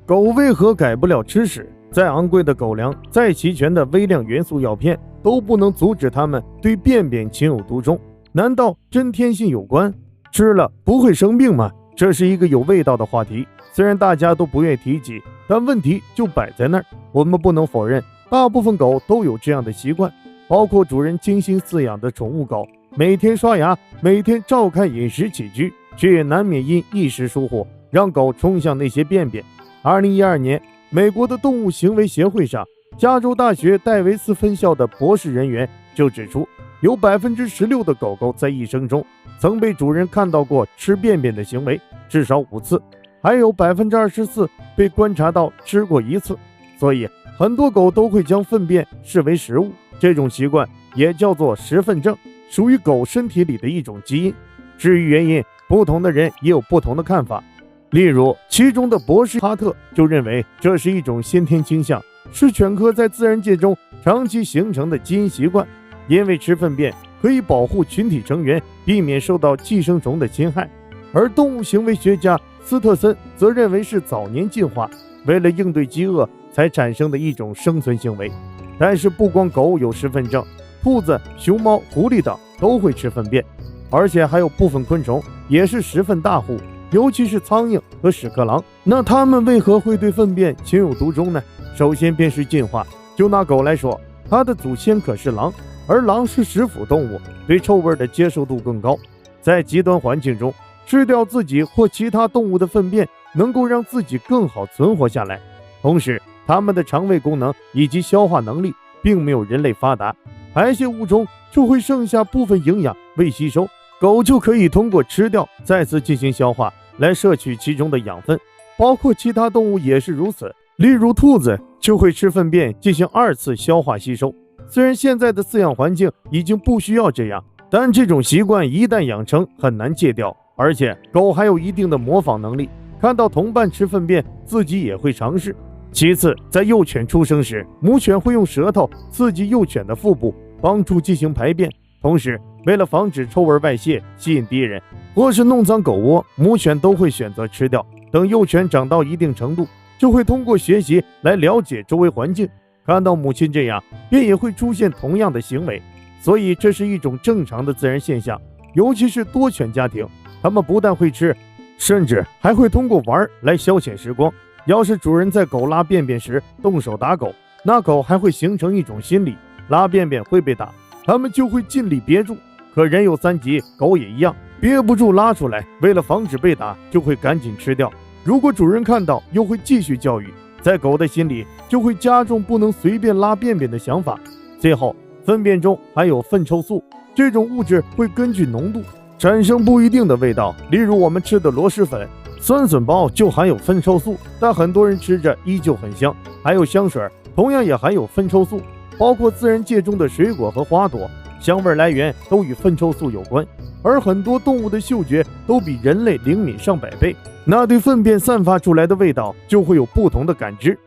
狗为何改不了吃屎？再昂贵的狗粮，再齐全的微量元素药片，都不能阻止它们对便便情有独钟。难道真天性有关？吃了不会生病吗？这是一个有味道的话题，虽然大家都不愿提起，但问题就摆在那儿。我们不能否认，大部分狗都有这样的习惯，包括主人精心饲养的宠物狗，每天刷牙，每天照看饮食起居，却也难免因一时疏忽，让狗冲向那些便便。2012年，美国的动物行为协会上，加州大学戴维斯分校的博士人员就指出，有 16% 的狗狗在一生中曾被主人看到过吃便便的行为，至少5次，还有 24% 被观察到吃过1次。所以很多狗都会将粪便视为食物，这种习惯也叫做食粪症，属于狗身体里的一种基因。至于原因，不同的人也有不同的看法。例如，其中的博士哈特就认为这是一种先天倾向，是犬科在自然界中长期形成的基因习惯，因为吃粪便可以保护群体成员，避免受到寄生虫的侵害。而动物行为学家斯特森则认为是早年进化为了应对饥饿才产生的一种生存行为。但是不光狗有食粪症，兔子、熊猫、狐狸等都会吃粪便，而且还有部分昆虫也是食粪大户，尤其是苍蝇和屎壳郎。那它们为何会对粪便情有独钟呢？首先便是进化。就拿狗来说，它的祖先可是狼，而狼是食腐动物，对臭味的接受度更高。在极端环境中，吃掉自己或其他动物的粪便，能够让自己更好存活下来。同时，它们的肠胃功能以及消化能力并没有人类发达，排泄物中就会剩下部分营养未吸收，狗就可以通过吃掉再次进行消化来摄取其中的养分。包括其他动物也是如此，例如兔子就会吃粪便进行2次消化吸收。虽然现在的饲养环境已经不需要这样，但这种习惯一旦养成很难戒掉。而且狗还有一定的模仿能力，看到同伴吃粪便，自己也会尝试。其次，在幼犬出生时，母犬会用舌头刺激幼犬的腹部，帮助进行排便。同时，为了防止臭味外泄，吸引敌人，或是弄脏狗窝，母犬都会选择吃掉。等幼犬长到一定程度，就会通过学习来了解周围环境，看到母亲这样，便也会出现同样的行为。所以这是一种正常的自然现象，尤其是多犬家庭，他们不但会吃，甚至还会通过玩来消遣时光。要是主人在狗拉便便时动手打狗，那狗还会形成一种心理，拉便便会被打，他们就会尽力憋住。可人有3急，狗也一样，憋不住拉出来，为了防止被打，就会赶紧吃掉。如果主人看到，又会继续教育，在狗的心里就会加重不能随便拉便便的想法。最后，粪便中含有粪臭素，这种物质会根据浓度产生不一定的味道。例如我们吃的螺蛳粉、酸笋包就含有粪臭素，但很多人吃着依旧很香。还有香水，同样也含有粪臭素。包括自然界中的水果和花朵，香味来源都与粪臭素有关。而很多动物的嗅觉都比人类灵敏上100倍，那对粪便散发出来的味道就会有不同的感知。